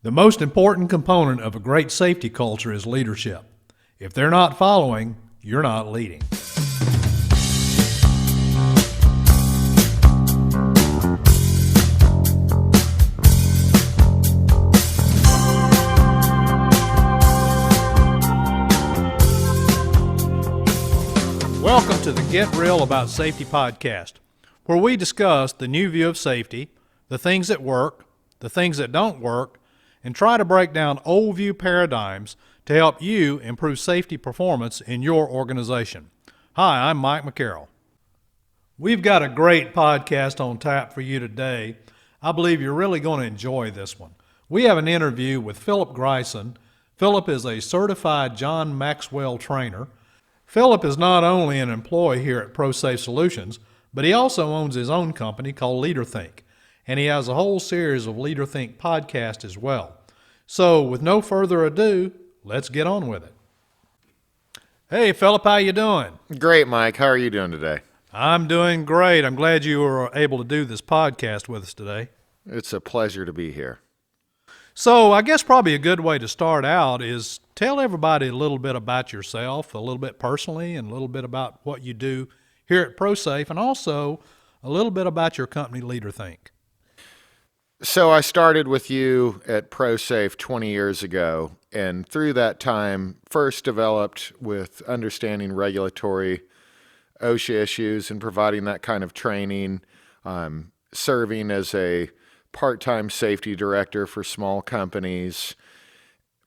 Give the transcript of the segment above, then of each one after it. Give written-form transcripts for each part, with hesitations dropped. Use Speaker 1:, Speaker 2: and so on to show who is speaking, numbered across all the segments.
Speaker 1: The most important component of a great safety culture is leadership. If they're not following, you're not leading. Welcome to the Get Real About Safety podcast, where we discuss the new view of safety, the things that work, the things that don't work, and try to break down old view paradigms to help you improve safety performance in your organization. Hi, I'm Mike McCarroll. We've got a great podcast on tap for you today. I believe you're really going to enjoy this one. We have an interview with Philip Greisen. Philip is a certified John Maxwell trainer. Philip is not only an employee here at ProSafe Solutions, but he also owns his own company called Leaderthink, and he has a whole series of Leaderthink podcasts as well. So with no further ado, let's get on with it. Hey, Philip, how you doing?
Speaker 2: Great, Mike. How are you doing today?
Speaker 1: I'm doing great. I'm glad you were able to do this podcast with us today.
Speaker 2: It's a pleasure to be here.
Speaker 1: So I guess probably a good way to start out is tell everybody a little bit about yourself, a little bit personally, and a little bit about what you do here at ProSafe, and also a little bit about your company, Leaderthink.
Speaker 2: So I started with you at ProSafe 20 years ago, and through that time, first developed with understanding regulatory OSHA issues and providing that kind of training, serving as a part-time safety director for small companies.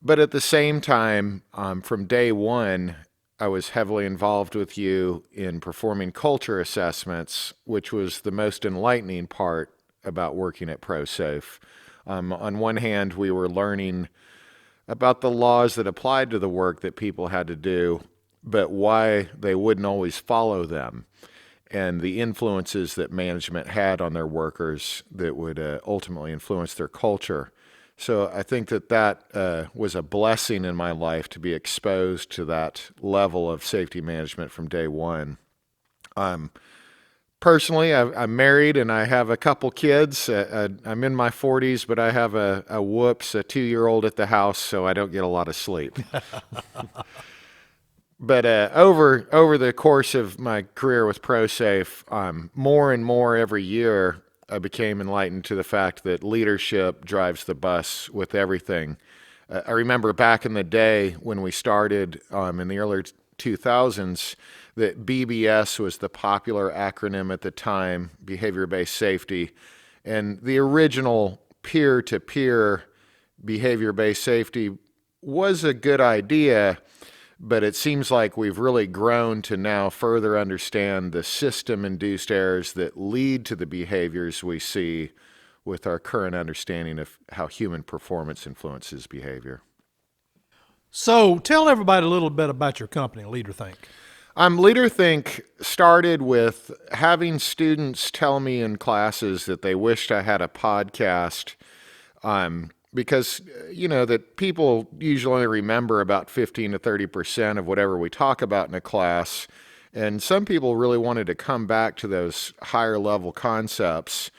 Speaker 2: But at the same time, from day one, I was heavily involved with you in performing culture assessments, which was the most enlightening part about working at ProSafe. On one hand, we were learning about the laws that applied to the work that people had to do, but why they wouldn't always follow them, and the influences that management had on their workers that would ultimately influence their culture. So I think that was a blessing in my life to be exposed to that level of safety management from day one. Personally, I'm married and I have a couple kids. I'm in my 40s, but I have a 2-year-old at the house, so I don't get a lot of sleep. But over the course of my career with ProSafe, more and more every year, I became enlightened to the fact that leadership drives the bus with everything. I remember back in the day when we started in the early 2000s, that BBS was the popular acronym at the time, behavior-based safety, and the original peer-to-peer behavior-based safety was a good idea, but it seems like we've really grown to now further understand the system-induced errors that lead to the behaviors we see with our current understanding of how human performance influences behavior.
Speaker 1: So tell everybody a little bit about your company, Leaderthink.
Speaker 2: Leaderthink started with having students tell me in classes that they wished I had a podcast, because, that people usually only remember about 15 to 30% of whatever we talk about in a class. And some people really wanted to come back to those higher level concepts.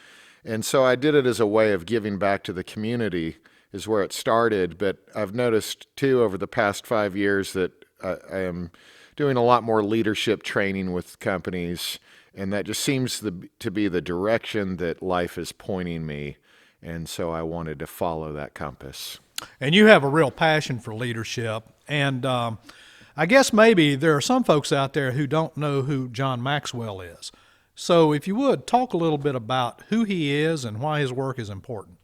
Speaker 2: And so I did it as a way of giving back to the community is where it started. But I've noticed too over the past 5 years that I am doing a lot more leadership training with companies, and that just seems to be the direction that life is pointing me, and so I wanted to follow that compass.
Speaker 1: And you have a real passion for leadership, and I guess maybe there are some folks out there who don't know who John Maxwell is. So if you would, talk a little bit about who he is and why his work is important.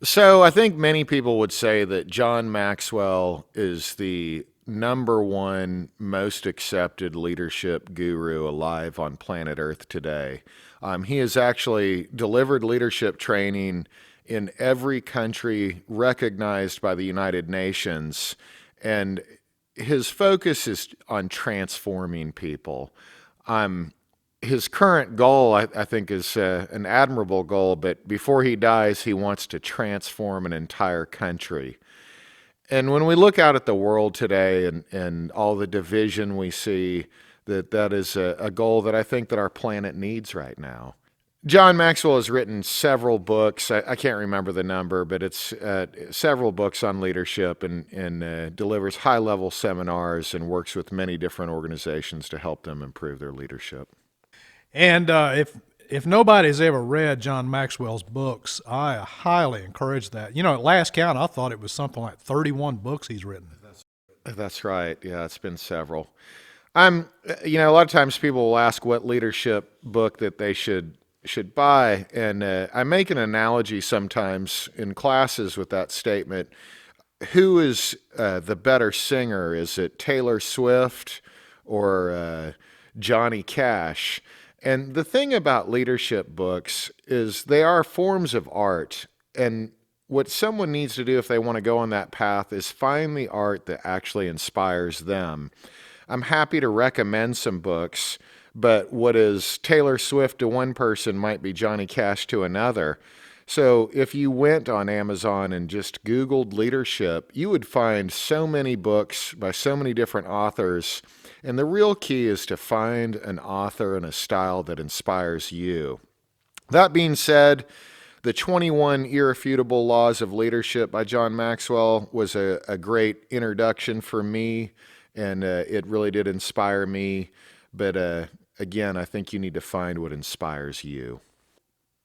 Speaker 2: So I think many people would say that John Maxwell is the number one most accepted leadership guru alive on planet Earth today. He has actually delivered leadership training in every country recognized by the United Nations, and his focus is on transforming people. His current goal, I think, is an admirable goal, but before he dies, he wants to transform an entire country. And when we look out at the world today and all the division we see, that is a goal that I think that our planet needs right now. John Maxwell has written several books. I can't remember the number, but it's several books on leadership, and delivers high-level seminars and works with many different organizations to help them improve their leadership.
Speaker 1: And if nobody's ever read John Maxwell's books, I highly encourage that. At last count, I thought it was something like 31 books he's written.
Speaker 2: That's right. Yeah, it's been several. A lot of times people will ask what leadership book that they should buy, and I make an analogy sometimes in classes with that statement. Who is the better singer? Is it Taylor Swift or Johnny Cash? And the thing about leadership books is they are forms of art, and what someone needs to do if they want to go on that path is find the art that actually inspires them. I'm happy to recommend some books, but what is Taylor Swift to one person might be Johnny Cash to another. So if you went on Amazon and just Googled leadership, you would find so many books by so many different authors. And the real key is to find an author and a style that inspires you. That being said, the 21 Irrefutable Laws of Leadership by John Maxwell was a great introduction for me, and it really did inspire me. But again, I think you need to find what inspires you.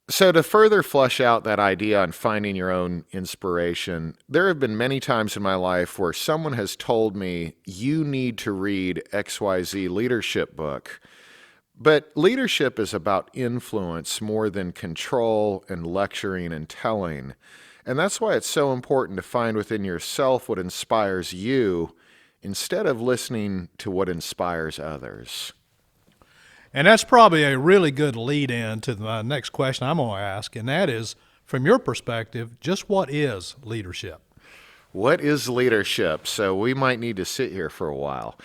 Speaker 2: So to further flesh out that idea on finding your own inspiration, there have been many times in my life where someone has told me, you need to read XYZ leadership book. But leadership is about influence more than control and lecturing and telling. And that's why it's so important to find within yourself what inspires you instead of listening to what inspires others.
Speaker 1: And that's probably a really good lead in to the next question I'm going to ask, and that is, from your perspective, just what is leadership?
Speaker 2: What is leadership? So we might need to sit here for a while.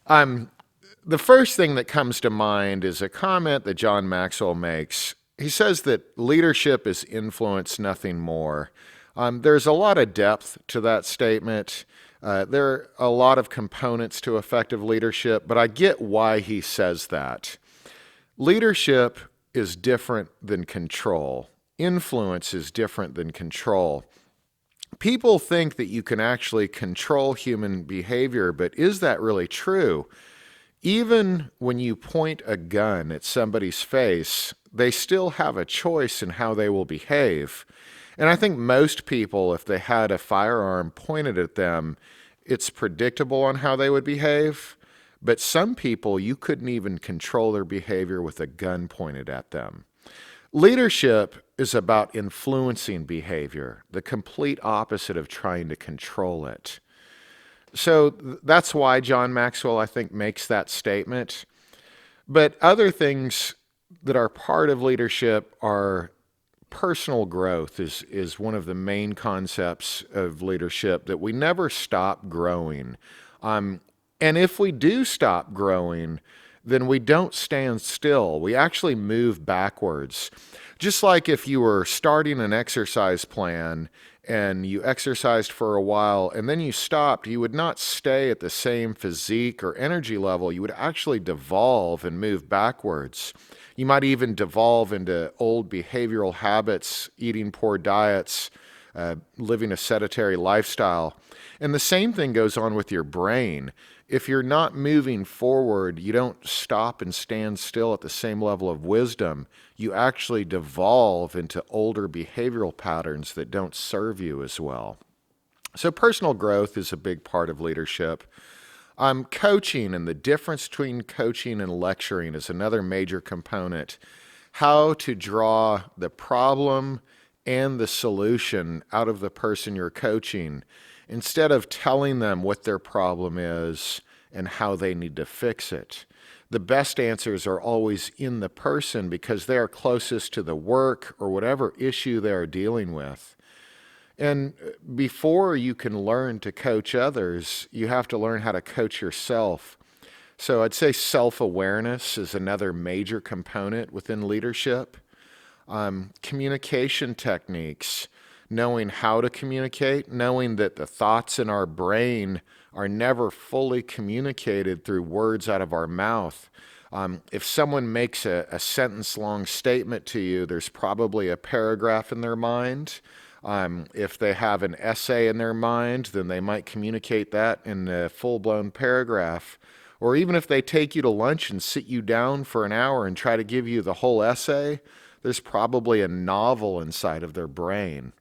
Speaker 2: The first thing that comes to mind is a comment that John Maxwell makes. He says that leadership is influence, nothing more. There's a lot of depth to that statement. There are a lot of components to effective leadership, but I get why he says that. Leadership is different than control. Influence is different than control. People think that you can actually control human behavior, but is that really true? Even when you point a gun at somebody's face, they still have a choice in how they will behave. And I think most people, if they had a firearm pointed at them, it's predictable on how they would behave. But some people, you couldn't even control their behavior with a gun pointed at them. Leadership is about influencing behavior, the complete opposite of trying to control it. So that's why John Maxwell, I think, makes that statement. But other things that are part of leadership are personal growth is one of the main concepts of leadership, that we never stop growing. And if we do stop growing, then we don't stand still. We actually move backwards. Just like if you were starting an exercise plan and you exercised for a while and then you stopped, you would not stay at the same physique or energy level. You would actually devolve and move backwards. You might even devolve into old behavioral habits, eating poor diets, living a sedentary lifestyle. And the same thing goes on with your brain. If you're not moving forward, you don't stop and stand still at the same level of wisdom. You actually devolve into older behavioral patterns that don't serve you as well. So personal growth is a big part of leadership. Coaching, and the difference between coaching and lecturing is another major component. How to draw the problem and the solution out of the person you're coaching, instead of telling them what their problem is and how they need to fix it. The best answers are always in the person because they are closest to the work or whatever issue they are dealing with. And before you can learn to coach others, you have to learn how to coach yourself. So I'd say self-awareness is another major component within leadership. Communication techniques, knowing how to communicate, knowing that the thoughts in our brain are never fully communicated through words out of our mouth. If someone makes a sentence-long statement to you, there's probably a paragraph in their mind. If they have an essay in their mind, then they might communicate that in a full-blown paragraph. Or even if they take you to lunch and sit you down for an hour and try to give you the whole essay, there's probably a novel inside of their brain.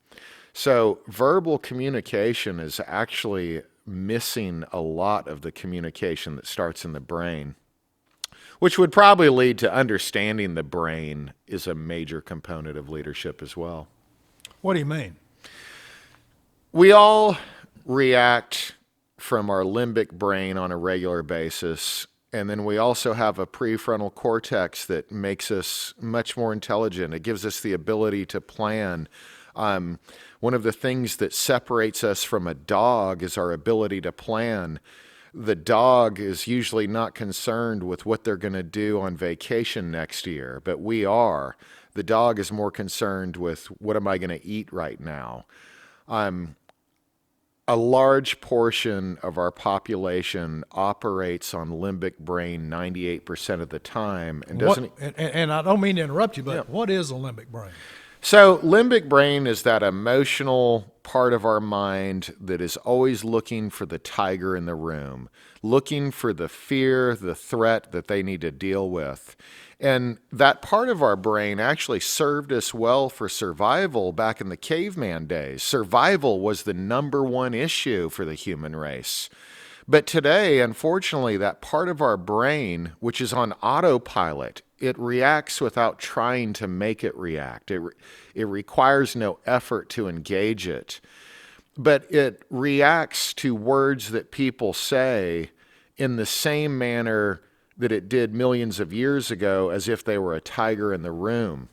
Speaker 2: So verbal communication is actually missing a lot of the communication that starts in the brain, which would probably lead to understanding the brain is a major component of leadership as well.
Speaker 1: What do you mean?
Speaker 2: We all react from our limbic brain on a regular basis, and then we also have a prefrontal cortex that makes us much more intelligent. It gives us the ability to plan. One of the things that separates us from a dog is our ability to plan. The dog is usually not concerned with what they're going to do on vacation next year, but we are. The dog is more concerned with what am I going to eat right now. A large portion of our population operates on limbic brain 98% of the time and doesn't.
Speaker 1: And I don't mean to interrupt you, but
Speaker 2: Yeah.
Speaker 1: what is a limbic brain?
Speaker 2: So limbic brain is that emotional part of our mind that is always looking for the tiger in the room, looking for the fear, the threat that they need to deal with. And that part of our brain actually served us well for survival back in the caveman days. Survival was the number one issue for the human race. But today, unfortunately, that part of our brain, which is on autopilot, it reacts without trying to make it react. It requires no effort to engage it. But it reacts to words that people say in the same manner that it did millions of years ago, as if they were a tiger in the room.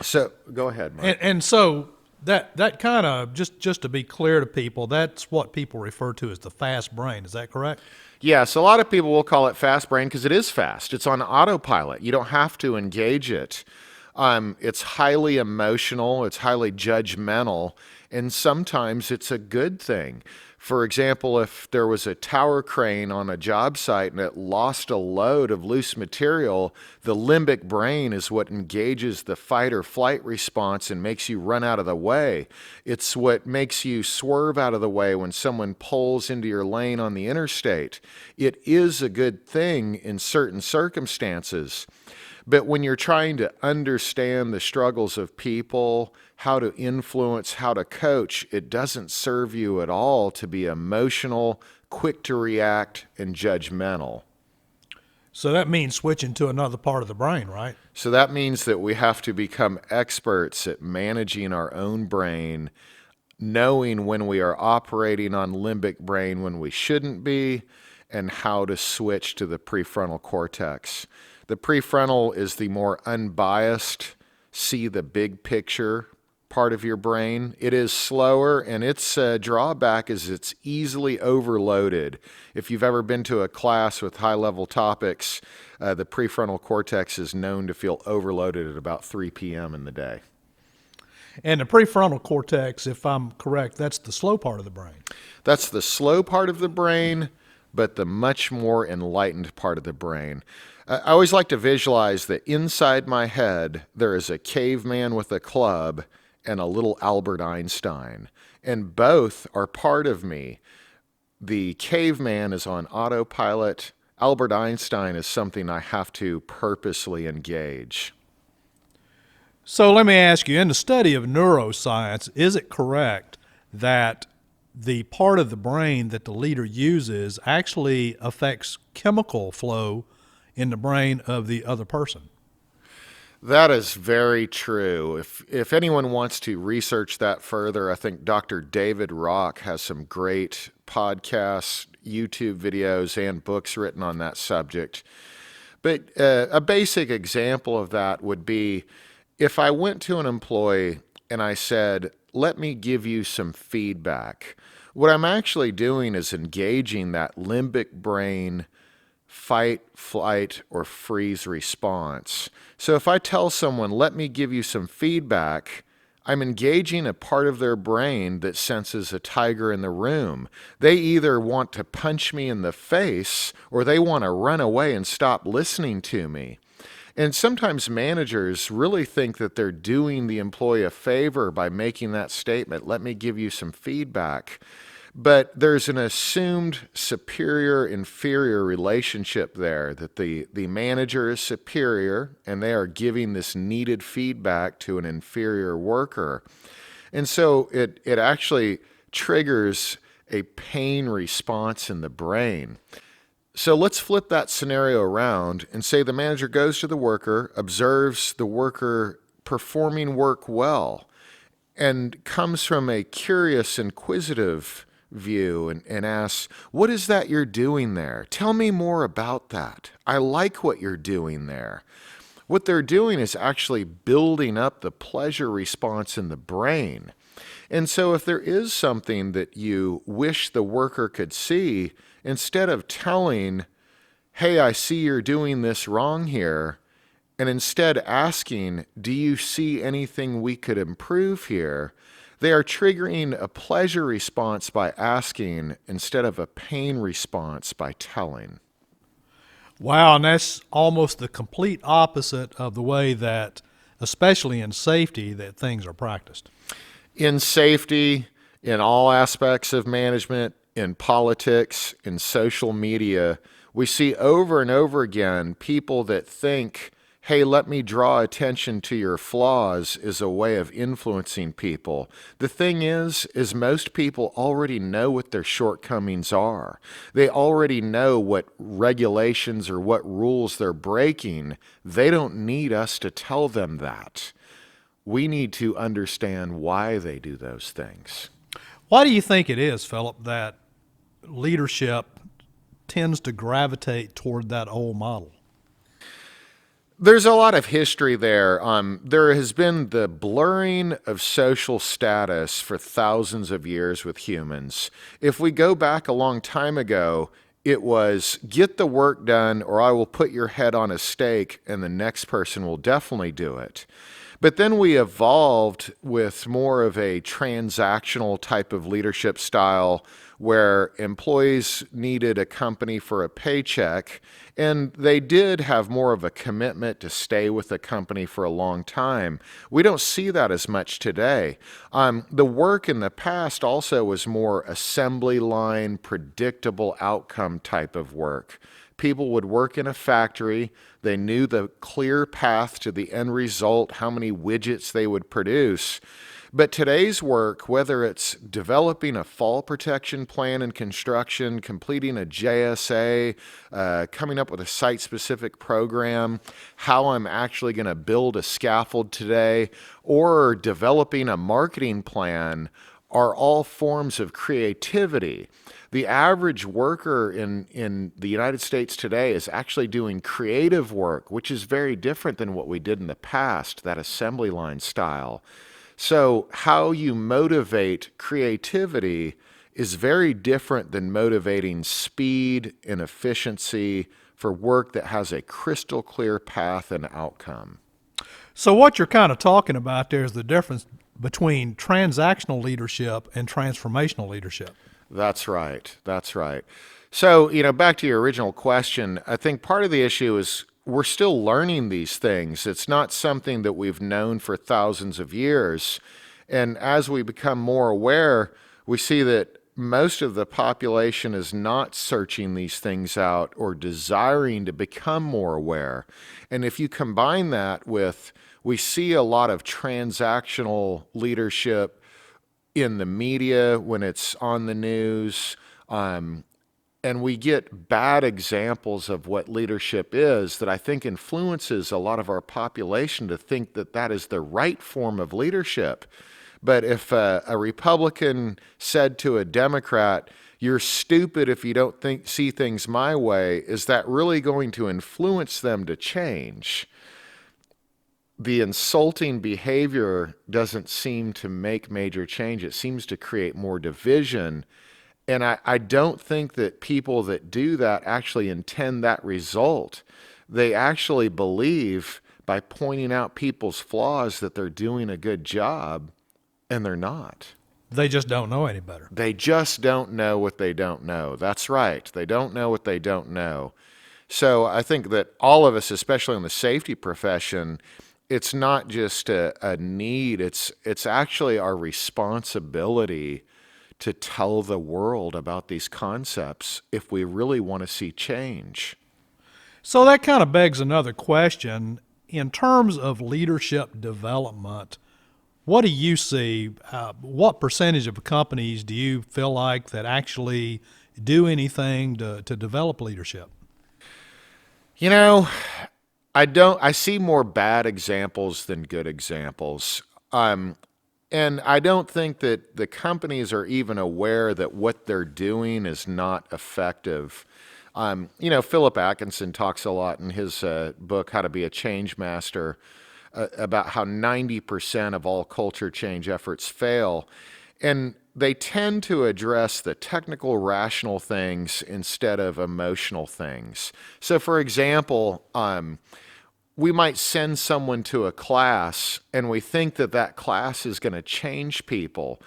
Speaker 2: So, go ahead, Mike.
Speaker 1: And so that kind of, just to be clear to people, that's what people refer to as the fast brain. Is that correct?
Speaker 2: Yes, a lot of people will call it fast brain because it is fast. It's on autopilot. You don't have to engage it. It's highly emotional. It's highly judgmental. And sometimes it's a good thing. For example, if there was a tower crane on a job site and it lost a load of loose material, the limbic brain is what engages the fight or flight response and makes you run out of the way. It's what makes you swerve out of the way when someone pulls into your lane on the interstate. It is a good thing in certain circumstances. But when you're trying to understand the struggles of people, how to influence, how to coach, it doesn't serve you at all to be emotional, quick to react, and judgmental.
Speaker 1: So that means switching to another part of the brain, right?
Speaker 2: So that means that we have to become experts at managing our own brain, knowing when we are operating on limbic brain when we shouldn't be, and how to switch to the prefrontal cortex. The prefrontal is the more unbiased, see the big picture part of your brain. It is slower, and its drawback is it's easily overloaded. If you've ever been to a class with high-level topics, the prefrontal cortex is known to feel overloaded at about 3 p.m. in the day.
Speaker 1: And the prefrontal cortex, if I'm correct, that's the slow part of the brain.
Speaker 2: That's the slow part of the brain, but the much more enlightened part of the brain. I always like to visualize that inside my head, there is a caveman with a club and a little Albert Einstein, and both are part of me. The caveman is on autopilot. Albert Einstein is something I have to purposely engage.
Speaker 1: So let me ask you, in the study of neuroscience, is it correct that the part of the brain that the leader uses actually affects chemical flow in the brain of the other person?
Speaker 2: That is very true. If anyone wants to research that further, I think Dr. David Rock has some great podcasts, YouTube videos, and books written on that subject. But a basic example of that would be if I went to an employee and I said, let me give you some feedback. What I'm actually doing is engaging that limbic brain fight, flight, or freeze response. So if I tell someone, let me give you some feedback, I'm engaging a part of their brain that senses a tiger in the room. They either want to punch me in the face or they want to run away and stop listening to me. And sometimes managers really think that they're doing the employee a favor by making that statement, let me give you some feedback. But there's an assumed superior-inferior relationship there, that the manager is superior and they are giving this needed feedback to an inferior worker. And so it actually triggers a pain response in the brain. So let's flip that scenario around and say the manager goes to the worker, observes the worker performing work well, and comes from a curious, inquisitive view and asks, what is that you're doing there? Tell me more about that. I like what you're doing there. What they're doing is actually building up the pleasure response in the brain. And so if there is something that you wish the worker could see, instead of telling, hey, I see you're doing this wrong here, and instead asking, do you see anything we could improve here? They are triggering a pleasure response by asking instead of a pain response by telling.
Speaker 1: Wow, and that's almost the complete opposite of the way that, especially in safety, that things are practiced.
Speaker 2: In safety, in all aspects of management, in politics, in social media, we see over and over again people that think, hey, let me draw attention to your flaws is a way of influencing people. The thing is most people already know what their shortcomings are. They already know what regulations or what rules they're breaking. They don't need us to tell them that. We need to understand why they do those things.
Speaker 1: Why do you think it is, Philip, that leadership tends to gravitate toward that old model?
Speaker 2: There's a lot of history there. There has been the blurring of social status for thousands of years with humans. If we go back a long time ago, it was get the work done or I will put your head on a stake and the next person will definitely do it. But then we evolved with more of a transactional type of leadership style where employees needed a company for a paycheck, and they did have more of a commitment to stay with the company for a long time. We don't see that as much today. The work in the past also was more assembly line, predictable outcome type of work. People would work in a factory. They knew the clear path to the end result, how many widgets they would produce. But today's work, whether it's developing a fall protection plan in construction, completing a JSA, coming up with a site-specific program, how I'm actually going to build a scaffold today, or developing a marketing plan, are all forms of creativity. The average worker in the United States today is actually doing creative work, which is very different than what we did in the past, that assembly line style. So how you motivate creativity is very different than motivating speed and efficiency for work that has a crystal clear path and outcome.
Speaker 1: So what you're kind of talking about there is the difference between transactional leadership and transformational leadership.
Speaker 2: That's right. That's right. So, back to your original question, I think part of the issue is we're still learning these things. It's not something that we've known for thousands of years. And as we become more aware, we see that most of the population is not searching these things out or desiring to become more aware. And if you combine that with, we see a lot of transactional leadership in the media when it's on the news, and we get bad examples of what leadership is that I think influences a lot of our population to think that that is the right form of leadership. But if a Republican said to a Democrat, you're stupid if you don't see things my way, is that really going to influence them to change? The insulting behavior doesn't seem to make major change. It seems to create more division. And I don't think that people that do that actually intend that result. They actually believe by pointing out people's flaws that they're doing a good job, and they're not.
Speaker 1: They just don't know any better.
Speaker 2: They just don't know what they don't know. That's right. They don't know what they don't know. So I think that all of us, especially in the safety profession, it's not just a need, it's actually our responsibility to tell the world about these concepts if we really want to see change.
Speaker 1: So that kind of begs another question. In terms of leadership development, what do you see? What percentage of companies do you feel like that actually do anything to develop leadership?
Speaker 2: You know, I see more bad examples than good examples. And I don't think that the companies are even aware that what they're doing is not effective. Philip Atkinson talks a lot in his book, How to Be a Change Master, about how 90% of all culture change efforts fail. And they tend to address the technical, rational things instead of emotional things. So, for example, we might send someone to a class and we think that that class is going to change people.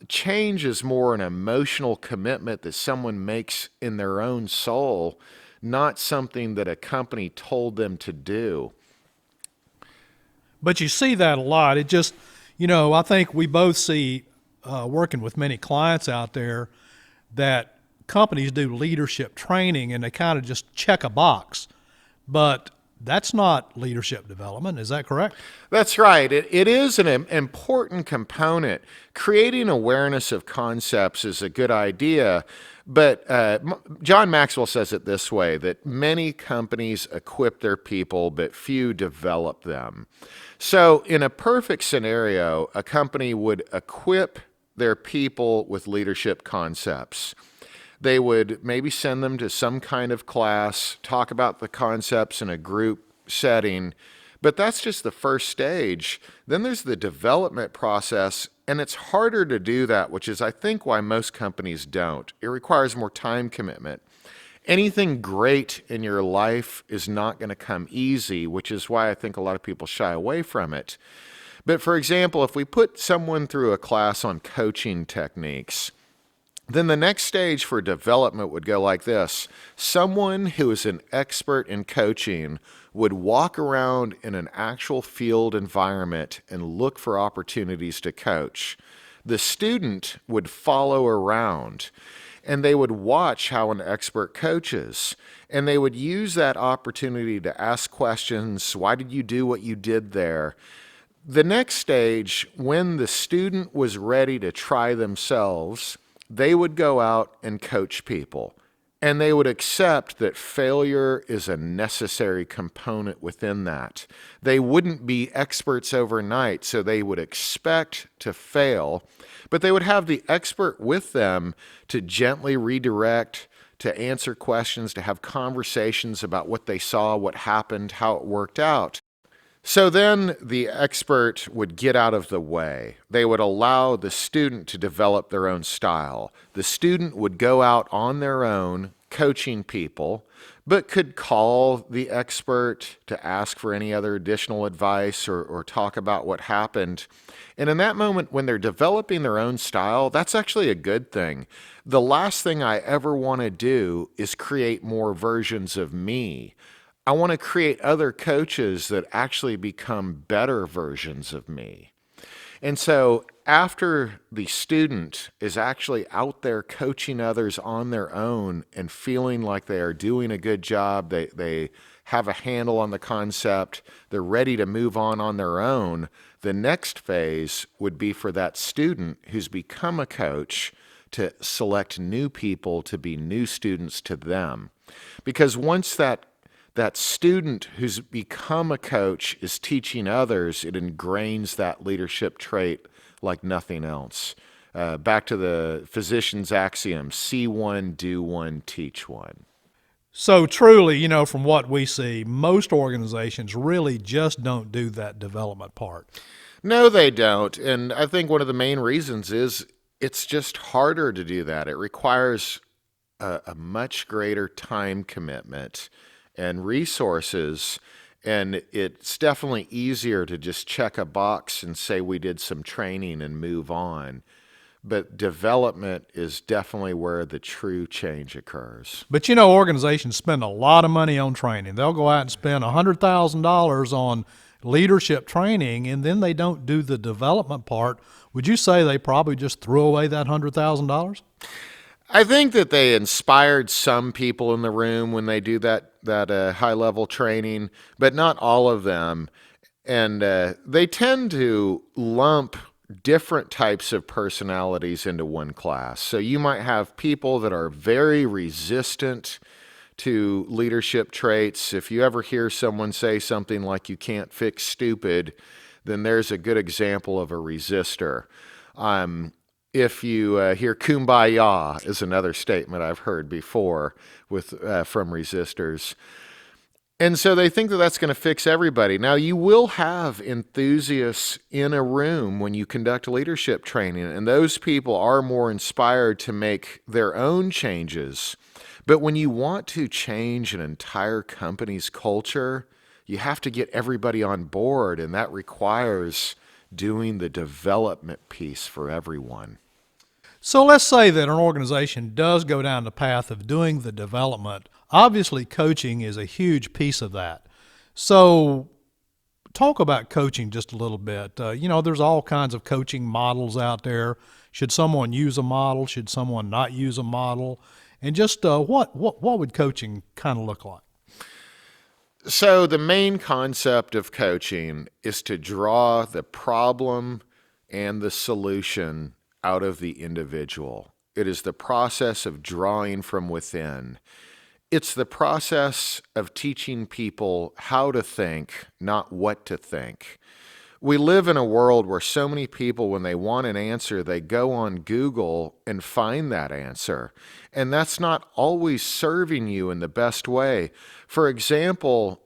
Speaker 2: Change is more an emotional commitment that someone makes in their own soul, not something that a company told them to do.
Speaker 1: But you see that a lot. It just, I think we both see, working with many clients out there, that companies do leadership training and they kind of just check a box. But that's not leadership development. Is that correct?
Speaker 2: That's right. It is an important component. Creating awareness of concepts is a good idea, but John Maxwell says it this way, that many companies equip their people, but few develop them. So in a perfect scenario, a company would equip their people with leadership concepts. They would maybe send them to some kind of class, talk about the concepts in a group setting, but that's just the first stage. Then there's the development process, and it's harder to do that, which is, I think, why most companies don't. It requires more time commitment. Anything great in your life is not going to come easy, which is why I think a lot of people shy away from it. But for example, if we put someone through a class on coaching techniques, then the next stage for development would go like this. Someone who is an expert in coaching would walk around in an actual field environment and look for opportunities to coach. The student would follow around and they would watch how an expert coaches. And they would use that opportunity to ask questions. Why did you do what you did there? The next stage, when the student was ready to try themselves, they would go out and coach people, and they would accept that failure is a necessary component within that. They wouldn't be experts overnight, so they would expect to fail, but they would have the expert with them to gently redirect, to answer questions, to have conversations about what they saw, what happened, how it worked out. So then the expert would get out of the way. They would allow the student to develop their own style. The student would go out on their own, coaching people, but could call the expert to ask for any other additional advice or talk about what happened. And in that moment, when they're developing their own style, that's actually a good thing. The last thing I ever want to do is create more versions of me. I want to create other coaches that actually become better versions of me. And so after the student is actually out there coaching others on their own and feeling like they are doing a good job, they have a handle on the concept, they're ready to move on their own, the next phase would be for that student who's become a coach to select new people to be new students to them. Because once that student who's become a coach is teaching others, it ingrains that leadership trait like nothing else. Back to the physician's axiom, see one, do one, teach one.
Speaker 1: So truly, from what we see, most organizations really just don't do that development part.
Speaker 2: No, they don't. And I think one of the main reasons is it's just harder to do that. It requires a much greater time commitment and resources. And it's definitely easier to just check a box and say we did some training and move on. But development is definitely where the true change occurs.
Speaker 1: But you know, organizations spend a lot of money on training. They'll go out and spend $100,000 on leadership training, and then they don't do the development part. Would you say they probably just threw away that $100,000?
Speaker 2: I think that they inspired some people in the room when they do that high level training, but not all of them. And they tend to lump different types of personalities into one class. So you might have people that are very resistant to leadership traits. If you ever hear someone say something like you can't fix stupid, then there's a good example of a resistor. If you hear kumbaya is another statement I've heard before from resistors. And so they think that that's going to fix everybody. Now, you will have enthusiasts in a room when you conduct leadership training, and those people are more inspired to make their own changes. But when you want to change an entire company's culture, you have to get everybody on board, and that requires doing the development piece for everyone.
Speaker 1: So let's say that an organization does go down the path of doing the development. Obviously, coaching is a huge piece of that. So talk about coaching just a little bit. There's all kinds of coaching models out there. Should someone use a model? Should someone not use a model? And just what would coaching kind of look like?
Speaker 2: So the main concept of coaching is to draw the problem and the solution out of the individual. It is the process of drawing from within. It's the process of teaching people how to think, not what to think. We live in a world where so many people, when they want an answer, they go on Google and find that answer. And that's not always serving you in the best way. For example,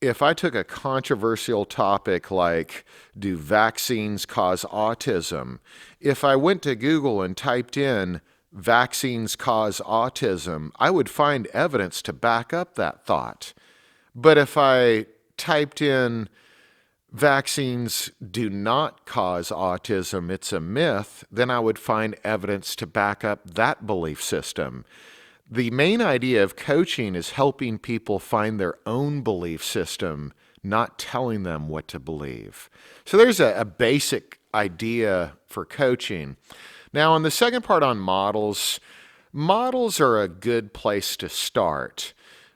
Speaker 2: if I took a controversial topic like, do vaccines cause autism? If I went to Google and typed in, vaccines cause autism, I would find evidence to back up that thought. But if I typed in, vaccines do not cause autism, it's a myth, then I would find evidence to back up that belief system. The main idea of coaching is helping people find their own belief system, not telling them what to believe. So there's a basic idea for coaching. Now, on the second part on models, models are a good place to start.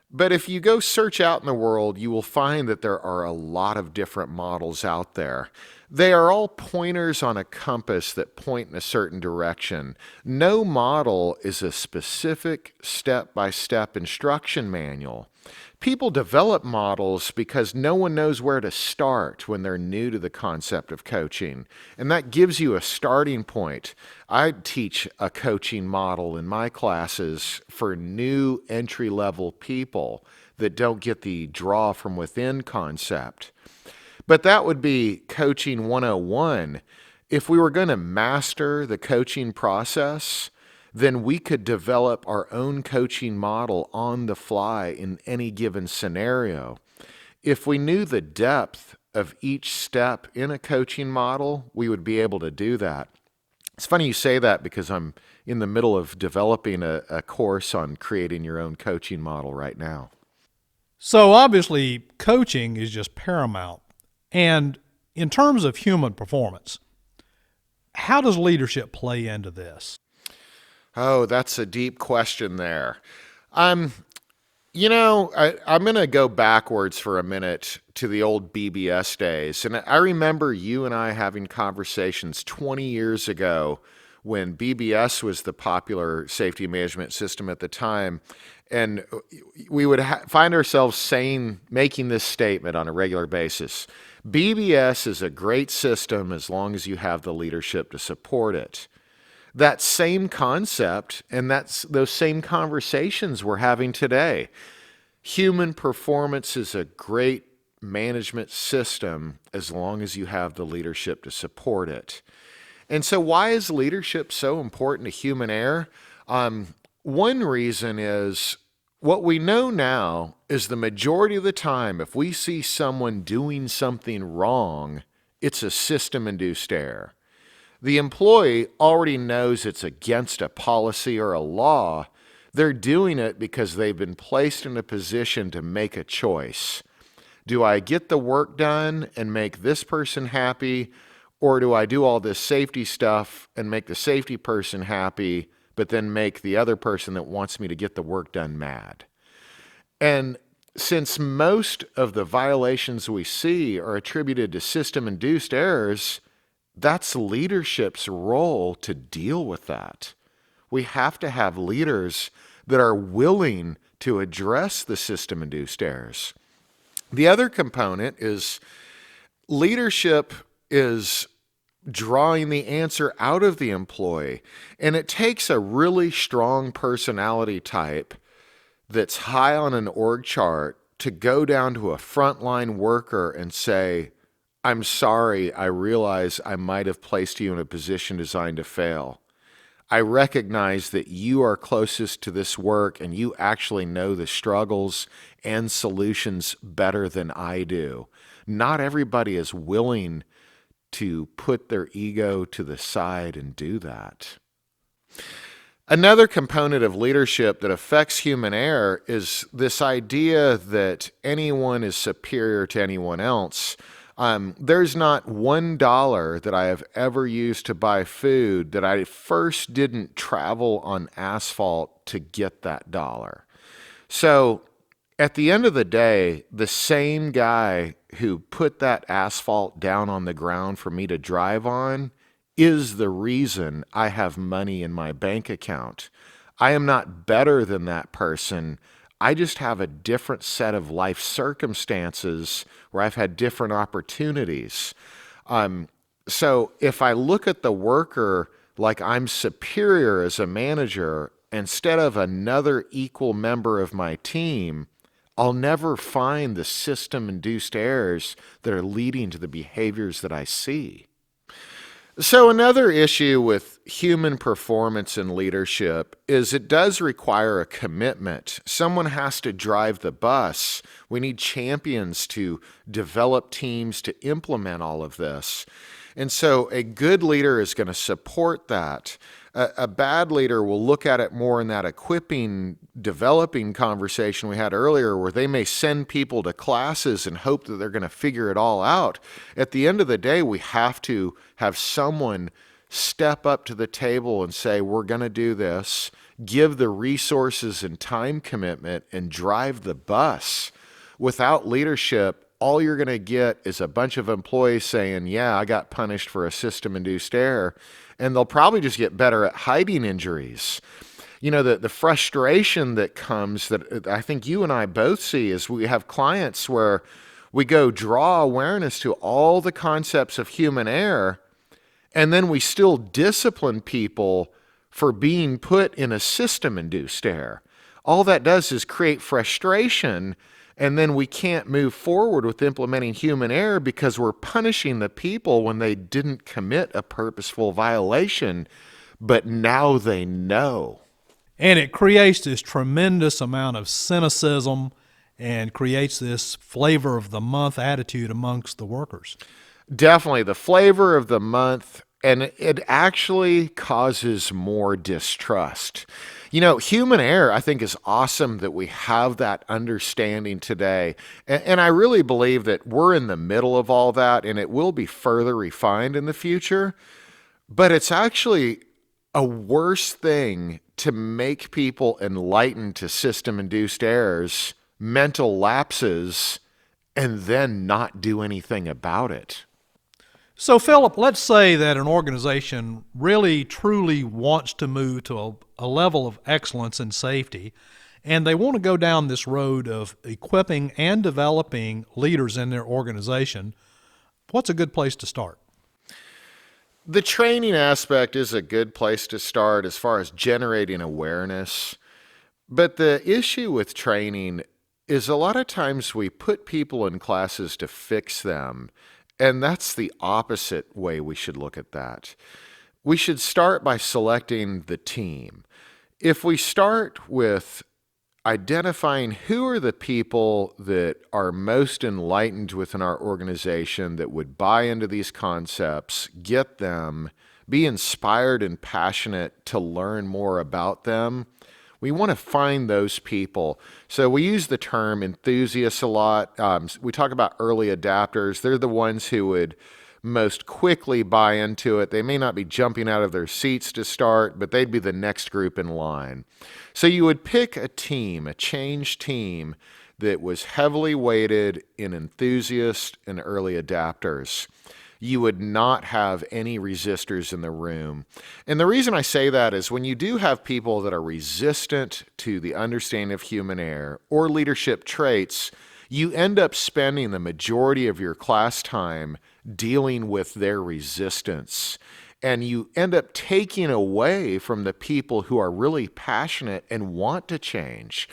Speaker 2: But if you go search out in the world, you will find that there are a lot of different models out there. They are all pointers on a compass that point in a certain direction. No model is a specific step-by-step instruction manual. People develop models because no one knows where to start when they're new to the concept of coaching. And that gives you a starting point. I teach a coaching model in my classes for new entry-level people that don't get the draw from within concept. But that would be coaching 101. If we were going to master the coaching process, then we could develop our own coaching model on the fly in any given scenario. If we knew the depth of each step in a coaching model, we would be able to do that. It's funny you say that because I'm in the middle of developing a course on creating your own coaching model right now.
Speaker 1: So obviously, coaching is just paramount. And in terms of human performance, how does leadership play into this?
Speaker 2: Oh, that's a deep question there. I'm going to go backwards for a minute to the old BBS days. And I remember you and I having conversations 20 years ago when BBS was the popular safety management system at the time. And we would find ourselves making this statement on a regular basis. BBS is a great system as long as you have the leadership to support it. That same concept and those same conversations we're having today. Human performance is a great management system as long as you have the leadership to support it. And so why is leadership so important to human error? One reason is What we know now is the majority of the time, if we see someone doing something wrong, it's a system-induced error. The employee already knows it's against a policy or a law. They're doing it because they've been placed in a position to make a choice. Do I get the work done and make this person happy, or do I do all this safety stuff and make the safety person happy, but then make the other person that wants me to get the work done mad? And since most of the violations we see are attributed to system-induced errors, that's leadership's role to deal with that. We have to have leaders that are willing to address the system-induced errors. The other component is leadership is drawing the answer out of the employee. And it takes a really strong personality type that's high on an org chart to go down to a frontline worker and say, I'm sorry, I realize I might have placed you in a position designed to fail. I recognize that you are closest to this work and you actually know the struggles and solutions better than I do. Not everybody is willing to put their ego to the side and do that. Another component of leadership that affects human error is this idea that anyone is superior to anyone else. There's not $1 that I have ever used to buy food that I first didn't travel on asphalt to get that dollar. So at the end of the day, the same guy who put that asphalt down on the ground for me to drive on is the reason I have money in my bank account. I am not better than that person. I just have a different set of life circumstances where I've had different opportunities. So if I look at the worker like I'm superior as a manager instead of another equal member of my team, I'll never find the system-induced errors that are leading to the behaviors that I see. So another issue with human performance and leadership is it does require a commitment. Someone has to drive the bus. We need champions to develop teams to implement all of this. And so a good leader is going to support that. A bad leader will look at it more in that equipping, developing conversation we had earlier, where they may send people to classes and hope that they're going to figure it all out. At the end of the day, we have to have someone step up to the table and say, we're going to do this, give the resources and time commitment, and drive the bus. Without leadership, all you're going to get is a bunch of employees saying, yeah, I got punished for a system-induced error. And they'll probably just get better at hiding injuries. You know, the frustration that comes that I think you and I both see is we have clients where we go draw awareness to all the concepts of human error, and then we still discipline people for being put in a system-induced error. All that does is create frustration, and then we can't move forward with implementing human error because we're punishing the people when they didn't commit a purposeful violation, but now they know.
Speaker 1: And it creates this tremendous amount of cynicism and creates this flavor of the month attitude amongst the workers.
Speaker 2: Definitely the flavor of the month, and it actually causes more distrust. You know, human error, I think, is awesome that we have that understanding today. And I really believe that we're in the middle of all that, and it will be further refined in the future. But it's actually a worse thing to make people enlightened to system-induced errors, mental lapses, and then not do anything about it.
Speaker 1: So, Philip, let's say that an organization really, truly wants to move to a level of excellence in safety, and they want to go down this road of equipping and developing leaders in their organization. What's a good place to start?
Speaker 2: The training aspect is a good place to start as far as generating awareness. But the issue with training is a lot of times we put people in classes to fix them. And that's the opposite way we should look at that. We should start by selecting the team. If we start with, identifying who are the people that are most enlightened within our organization that would buy into these concepts, get them, be inspired and passionate to learn more about them. We want to find those people. So we use the term enthusiasts a lot. We talk about early adapters. They're the ones who would most quickly buy into it. They may not be jumping out of their seats to start, but they'd be the next group in line. So you would pick a team, a change team that was heavily weighted in enthusiasts and early adapters. You would not have any resistors in the room. And the reason I say that is when you do have people that are resistant to the understanding of human error or leadership traits, you end up spending the majority of your class time dealing with their resistance. And you end up taking away from the people who are really passionate and want to change.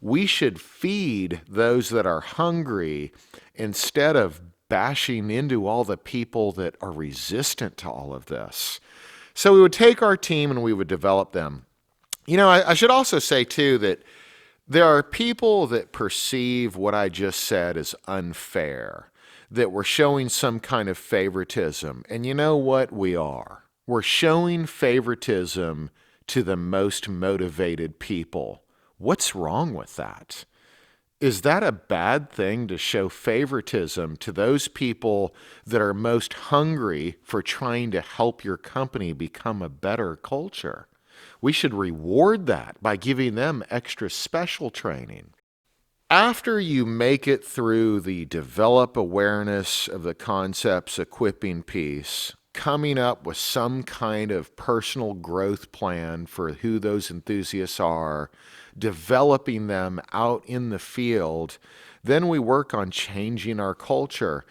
Speaker 2: We should feed those that are hungry instead of bashing into all the people that are resistant to all of this. So we would take our team and we would develop them. I should also say too that there are people that perceive what I just said as unfair, that we're showing some kind of favoritism. And you know what we are? We're showing favoritism to the most motivated people. What's wrong with that? Is that a bad thing to show favoritism to those people that are most hungry for trying to help your company become a better culture? We should reward that by giving them extra special training. After you make it through the develop awareness of the concepts equipping piece, coming up with some kind of personal growth plan for who those enthusiasts are, developing them out in the field, then we work on changing our culture.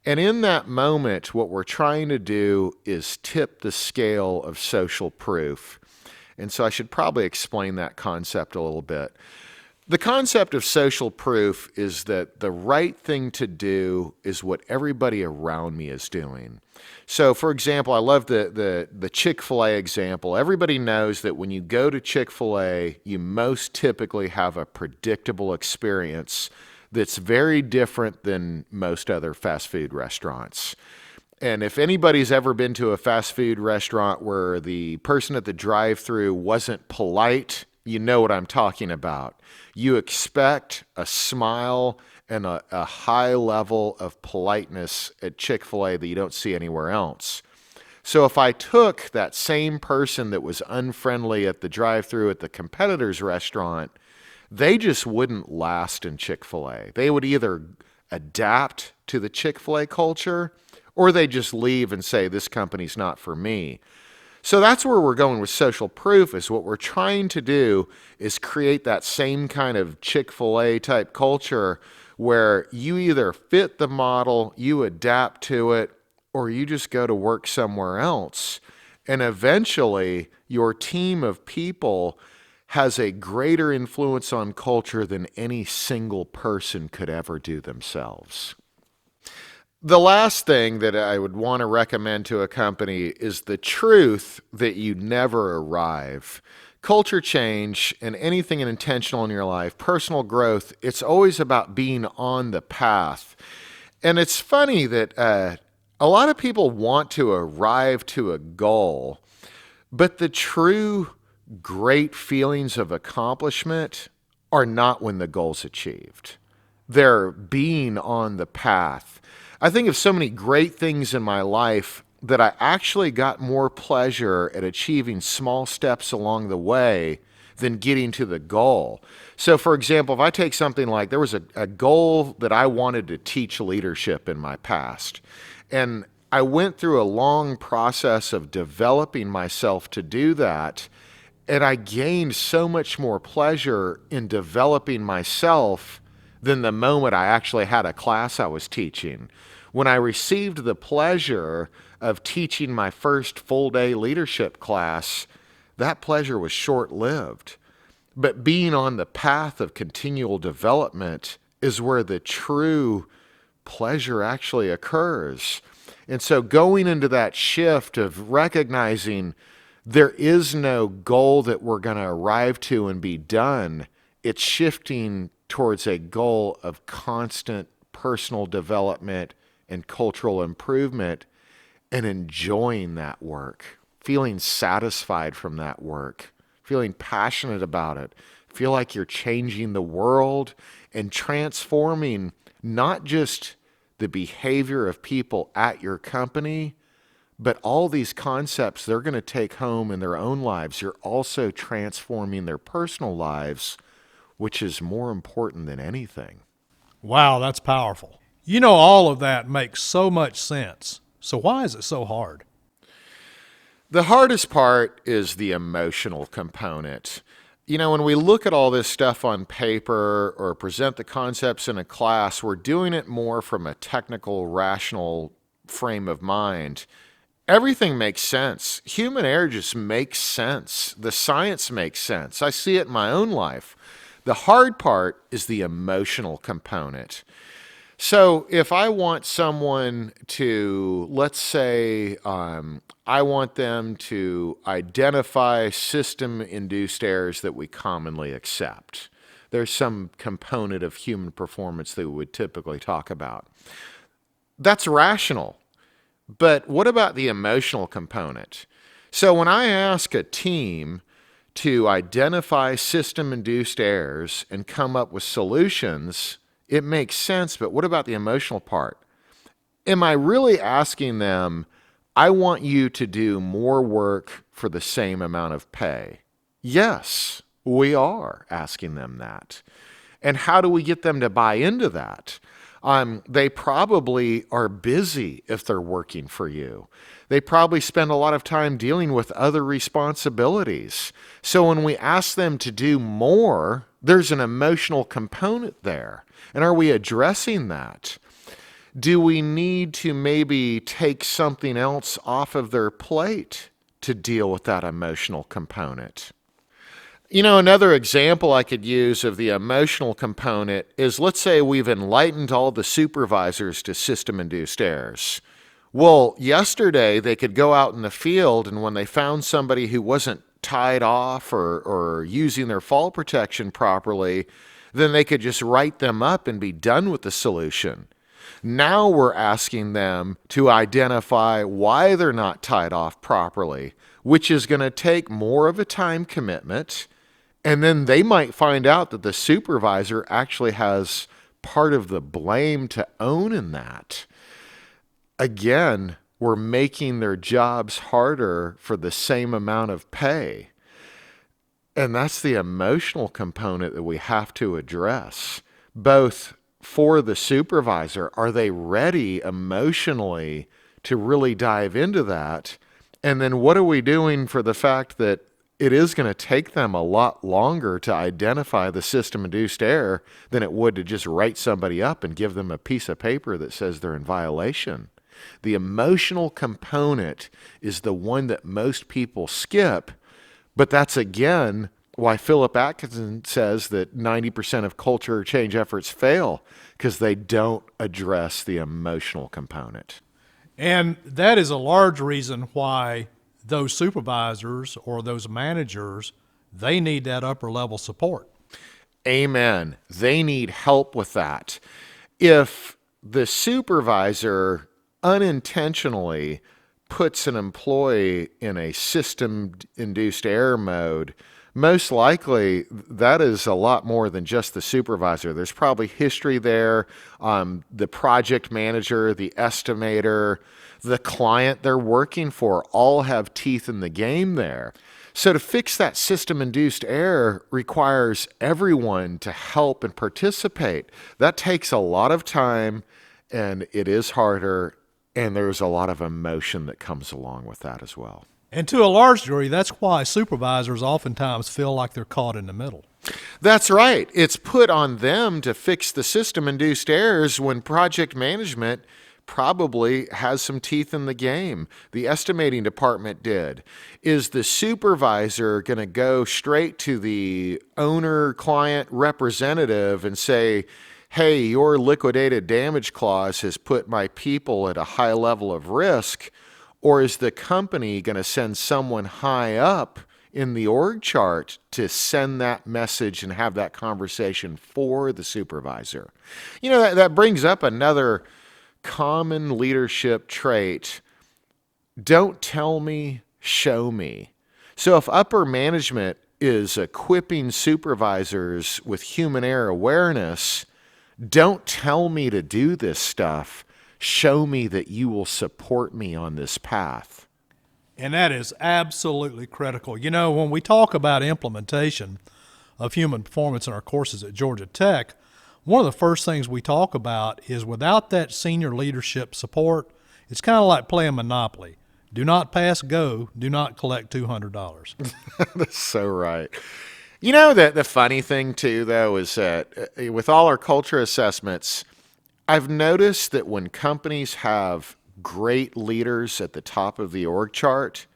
Speaker 2: And in that moment, what we're trying to do is tip the scale of social proof. And so I should probably explain that concept a little bit. The concept of social proof is that the right thing to do is what everybody around me is doing. So, for example, I love the Chick-fil-A example. Everybody knows that when you go to Chick-fil-A, you most typically have a predictable experience that's very different than most other fast food restaurants. And if anybody's ever been to a fast food restaurant where the person at the drive-thru wasn't polite, you know what I'm talking about. You expect a smile and a high level of politeness at Chick-fil-A that you don't see anywhere else. So if I took that same person that was unfriendly at the drive-thru at the competitor's restaurant, they just wouldn't last in Chick-fil-A. They would either adapt to the Chick-fil-A culture or they just leave and say, this company's not for me. So that's where we're going with social proof, is what we're trying to do is create that same kind of Chick-fil-A type culture where you either fit the model, you adapt to it, or you just go to work somewhere else. And eventually your team of people has a greater influence on culture than any single person could ever do themselves. The last thing that I would want to recommend to a company is the truth that you never arrive. Culture change and anything intentional in your life, personal growth, it's always about being on the path. And it's funny that a lot of people want to arrive to a goal, but the true great feelings of accomplishment are not when the goal's achieved. They're being on the path. I think of so many great things in my life that I actually got more pleasure at achieving small steps along the way than getting to the goal. So for example, if I take something like there was a goal that I wanted to teach leadership in my past, and I went through a long process of developing myself to do that, and I gained so much more pleasure in developing myself than the moment I actually had a class I was teaching. When I received the pleasure of teaching my first full-day leadership class, that pleasure was short-lived. But being on the path of continual development is where the true pleasure actually occurs. And so going into that shift of recognizing there is no goal that we're going to arrive to and be done. it's shifting towards a goal of constant personal development and cultural improvement and enjoying that work, feeling satisfied from that work, feeling passionate about it, feel like you're changing the world and transforming not just the behavior of people at your company, but all these concepts they're going to take home in their own lives. You're also transforming their personal lives, which is more important than anything.
Speaker 1: Wow, that's powerful. You know, all of that makes so much sense. So why is it so hard?
Speaker 2: The hardest part is the emotional component. You know, when we look at all this stuff on paper or present the concepts in a class, we're doing it more from a technical, rational frame of mind. Everything makes sense. Human error just makes sense. The science makes sense. I see it in my own life. The hard part is the emotional component. So if I want someone to, let's say, I want them to identify system-induced errors that we commonly accept. There's some component of human performance that we would typically talk about. That's rational. But what about the emotional component? So when I ask a team to identify system-induced errors and come up with solutions, it makes sense, but what about the emotional part? Am I really asking them, I want you to do more work for the same amount of pay? Yes, we are asking them that. And how do we get them to buy into that? They probably are busy if they're working for you. They probably spend a lot of time dealing with other responsibilities. So when we ask them to do more, there's an emotional component there. And are we addressing that? Do we need to maybe take something else off of their plate to deal with that emotional component? You know, another example I could use of the emotional component is, let's say we've enlightened all the supervisors to system-induced errors. Well, yesterday they could go out in the field, and when they found somebody who wasn't tied off or using their fall protection properly, then they could just write them up and be done with the solution. Now we're asking them to identify why they're not tied off properly, which is going to take more of a time commitment. And then they might find out that the supervisor actually has part of the blame to own in that. Again, we're making their jobs harder for the same amount of pay. And that's the emotional component that we have to address, both for the supervisor. Are they ready emotionally to really dive into that? And then what are we doing for the fact that it is going to take them a lot longer to identify the system-induced error than it would to just write somebody up and give them a piece of paper that says they're in violation? The emotional component is the one that most people skip, but that's again why Philip Atkinson says that 90% of culture change efforts fail, because they don't address the emotional component.
Speaker 1: And that is a large reason why those supervisors or those managers, they need that upper level support.
Speaker 2: Amen. They need help with that. If the supervisor unintentionally puts an employee in a system-induced error mode, most likely that is a lot more than just the supervisor. There's probably history there. The project manager, the estimator, the client they're working for all have teeth in the game there. So to fix that system-induced error requires everyone to help and participate. That takes a lot of time, and it is harder, and there's a lot of emotion that comes along with that as well.
Speaker 1: And to a large degree, that's why supervisors oftentimes feel like they're caught in the middle.
Speaker 2: That's right. It's put on them to fix the system-induced errors when project management probably has some teeth in the game. The estimating department did. Is the supervisor going to go straight to the owner-client representative and say, hey, your liquidated damage clause has put my people at a high level of risk? Or is the company going to send someone high up in the org chart to send that message and have that conversation for the supervisor. That brings up another common leadership trait. Don't tell me, show me. So if upper management is equipping supervisors with human error awareness, don't tell me to do this stuff. Show me that you will support me on this path.
Speaker 1: And that is absolutely critical. When we talk about implementation of human performance in our courses at Georgia Tech, one of the first things we talk about is without that senior leadership support, it's kind of like playing Monopoly. Do not pass go, do not collect $200.
Speaker 2: That's so right. That the funny thing too, though, is that with all our culture assessments, I've noticed that when companies have great leaders at the top of the org chart,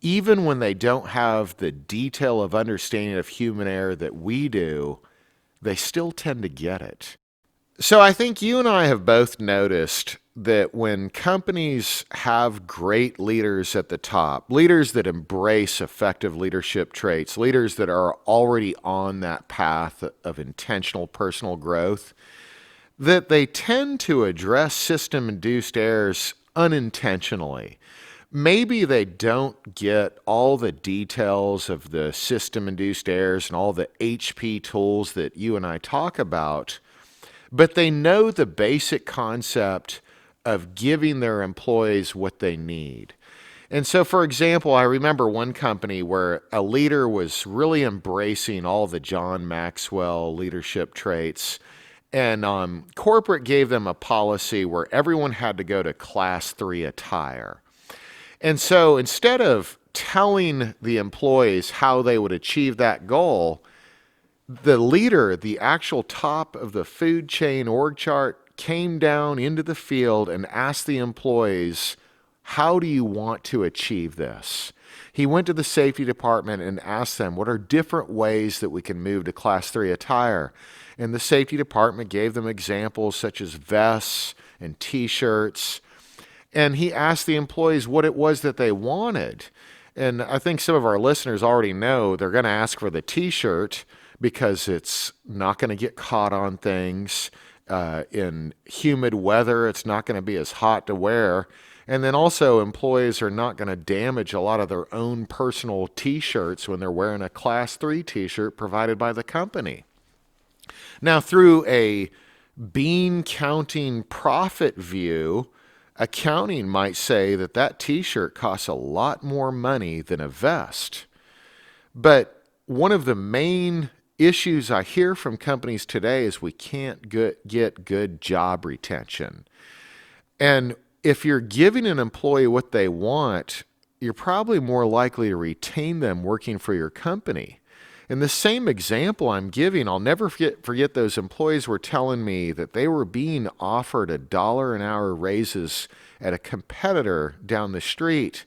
Speaker 2: even when they don't have the detail of understanding of human error that we do, they still tend to get it. So I think you and I have both noticed that when companies have great leaders at the top, leaders that embrace effective leadership traits, leaders that are already on that path of intentional personal growth, that they tend to address system-induced errors unintentionally. Maybe they don't get all the details of the system-induced errors and all the HP tools that you and I talk about, but they know the basic concept of giving their employees what they need. And so, for example, I remember one company where a leader was really embracing all the John Maxwell leadership traits, and corporate gave them a policy where everyone had to go to Class 3 attire. And so instead of telling the employees how they would achieve that goal, the leader, the actual top of the food chain org chart, came down into the field and asked the employees, how do you want to achieve this? He went to the safety department and asked them, what are different ways that we can move to Class 3 attire? And the safety department gave them examples such as vests and T-shirts. And he asked the employees what it was that they wanted. And I think some of our listeners already know they're going to ask for the T-shirt because it's not going to get caught on things. In humid weather, it's not going to be as hot to wear. And then also employees are not going to damage a lot of their own personal T-shirts when they're wearing a Class 3 T-shirt provided by the company. Now, through a bean counting profit view, accounting might say that that T-shirt costs a lot more money than a vest. But one of the main issues I hear from companies today is we can't get good job retention. And if you're giving an employee what they want, you're probably more likely to retain them working for your company. In the same example I'm giving, I'll never forget those employees were telling me that they were being offered $1 an hour raises at a competitor down the street.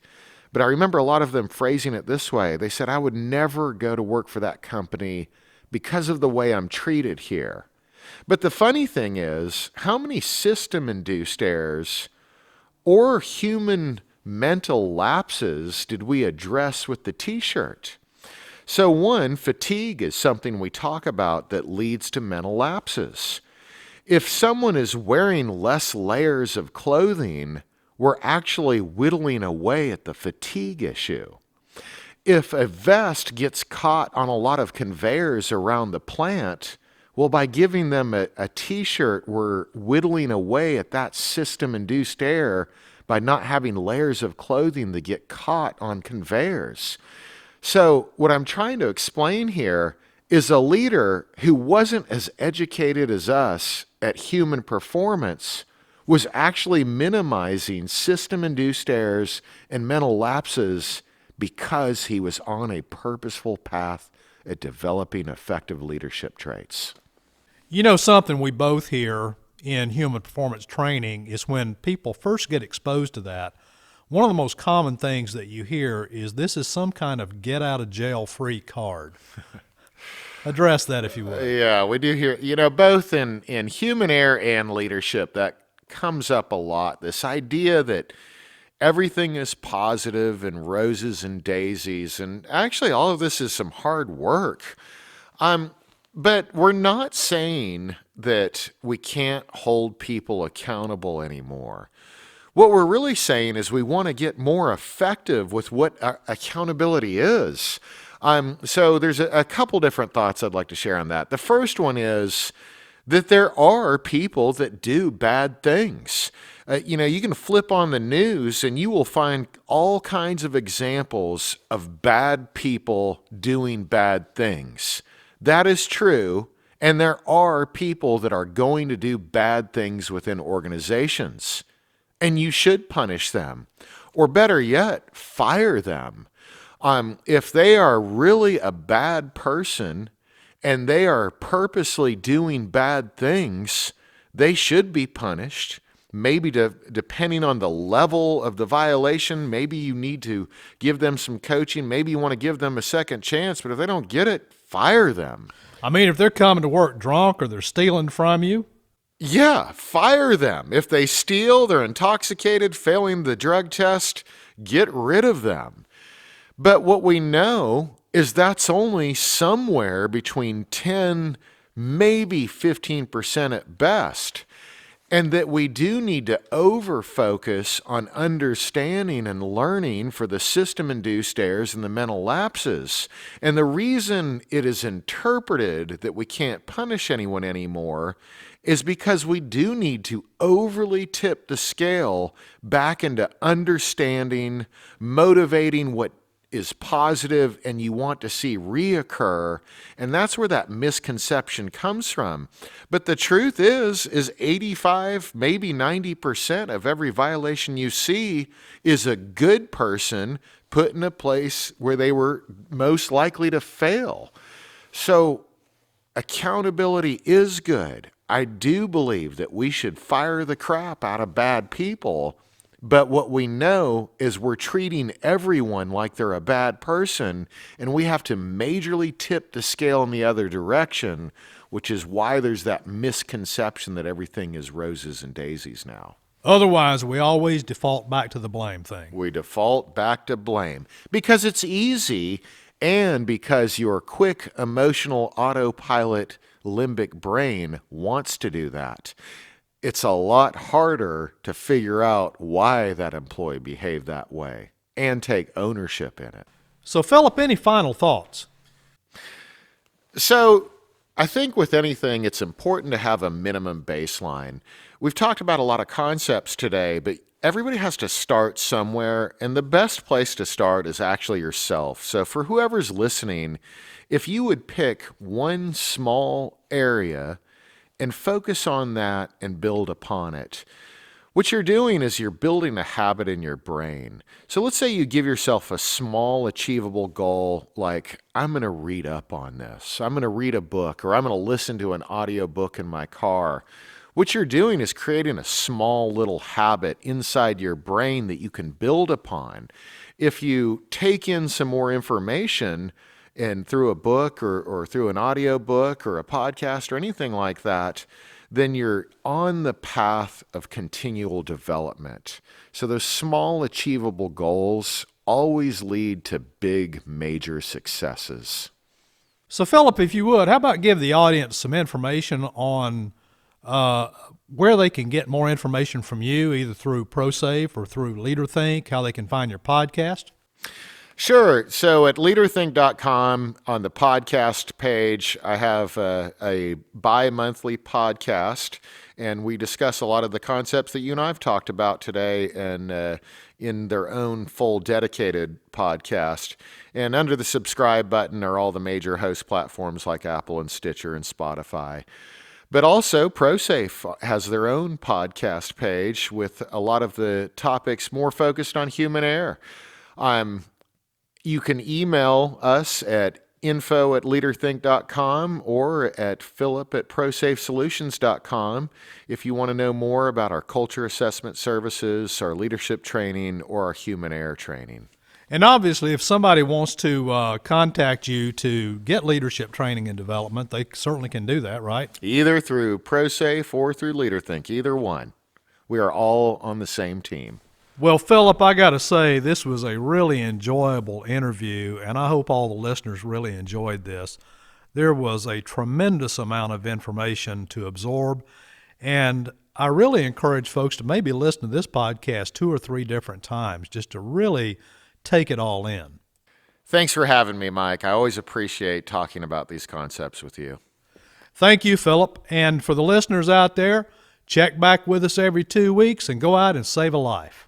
Speaker 2: But I remember a lot of them phrasing it this way. They said, I would never go to work for that company because of the way I'm treated here. But the funny thing is, how many system-induced errors or human mental lapses did we address with the T-shirt? So one, fatigue is something we talk about that leads to mental lapses. If someone is wearing less layers of clothing, we're actually whittling away at the fatigue issue. If a vest gets caught on a lot of conveyors around the plant, well, by giving them a T-shirt, we're whittling away at that system-induced error by not having layers of clothing that get caught on conveyors. So what I'm trying to explain here is a leader who wasn't as educated as us at human performance was actually minimizing system-induced errors and mental lapses because he was on a purposeful path at developing effective leadership traits.
Speaker 1: Something we both hear in human performance training is when people first get exposed to that, one of the most common things that you hear is this is some kind of get out of jail free card. Address that if you would.
Speaker 2: Yeah, we do hear, both in human error and leadership, that comes up a lot. This idea that everything is positive and roses and daisies. And actually, all of this is some hard work. But we're not saying that we can't hold people accountable anymore. What we're really saying is we want to get more effective with what accountability is. So there's a couple different thoughts I'd like to share on that. The first one is that there are people that do bad things. You can flip on the news and you will find all kinds of examples of bad people doing bad things. That is true. And there are people that are going to do bad things within organizations. And you should punish them. Or better yet, fire them. If they are really a bad person and they are purposely doing bad things, they should be punished. Maybe depending on the level of the violation, maybe you need to give them some coaching. Maybe you want to give them a second chance, but if they don't get it, fire them.
Speaker 1: I mean, if they're coming to work drunk or they're stealing from you,
Speaker 2: yeah, fire them. If they steal, they're intoxicated, failing the drug test, get rid of them. But what we know is that's only somewhere between 10, maybe 15% at best. And that we do need to over-focus on understanding and learning for the system-induced errors and the mental lapses. And the reason it is interpreted that we can't punish anyone anymore is because we do need to overly tip the scale back into understanding, motivating what is positive and you want to see reoccur. And that's where that misconception comes from. But the truth is 85, maybe 90% of every violation you see is a good person put in a place where they were most likely to fail. So accountability is good. I do believe that we should fire the crap out of bad people. But what we know is we're treating everyone like they're a bad person, and we have to majorly tip the scale in the other direction, which is why there's that misconception that everything is roses and daisies now.
Speaker 1: otherwise we always default back to the blame thing.
Speaker 2: We default back to blame because it's easy and because your quick emotional autopilot limbic brain wants to do that. It's a lot harder to figure out why that employee behaved that way and take ownership in it.
Speaker 1: So, Philip, any final thoughts?
Speaker 2: So, I think with anything, it's important to have a minimum baseline. We've talked about a lot of concepts today, but everybody has to start somewhere, and the best place to start is actually yourself. So for whoever's listening, if you would pick one small area and focus on that and build upon it, what you're doing is you're building a habit in your brain. So let's say you give yourself a small achievable goal, like I'm going to read up on this, I'm going to read a book, or I'm going to listen to an audio book in my car. What you're doing is creating a small little habit inside your brain that you can build upon. If you take in some more information and through a book or through an audio book or a podcast or anything like that, then you're on the path of continual development. So those small achievable goals always lead to big, major successes.
Speaker 1: So, Philip, if you would, how about give the audience some information on where they can get more information from you, either through ProSafe or through Leaderthink, how they can find your podcast?
Speaker 2: Sure. So at leaderthink.com on the podcast page, I have a bi-monthly podcast, and we discuss a lot of the concepts that you and I have talked about today and in their own full dedicated podcast. And under the subscribe button are all the major host platforms like Apple and Stitcher and Spotify. But also, ProSafe has their own podcast page with a lot of the topics more focused on human error. You can email us at info@leaderthink.com or at philip@prosafesolutions.com if you want to know more about our culture assessment services, our leadership training, or our human error training.
Speaker 1: And obviously, if somebody wants to contact you to get leadership training and development, they certainly can do that, right?
Speaker 2: Either through ProSafe or through Leaderthink, either one. We are all on the same team.
Speaker 1: Well, Philip, I got to say, this was a really enjoyable interview, and I hope all the listeners really enjoyed this. There was a tremendous amount of information to absorb, and I really encourage folks to maybe listen to this podcast 2 or 3 different times just to really take it all in.
Speaker 2: Thanks for having me, Mike. I always appreciate talking about these concepts with you.
Speaker 1: Thank you, Philip. And for the listeners out there, check back with us every 2 weeks and go out and save a life.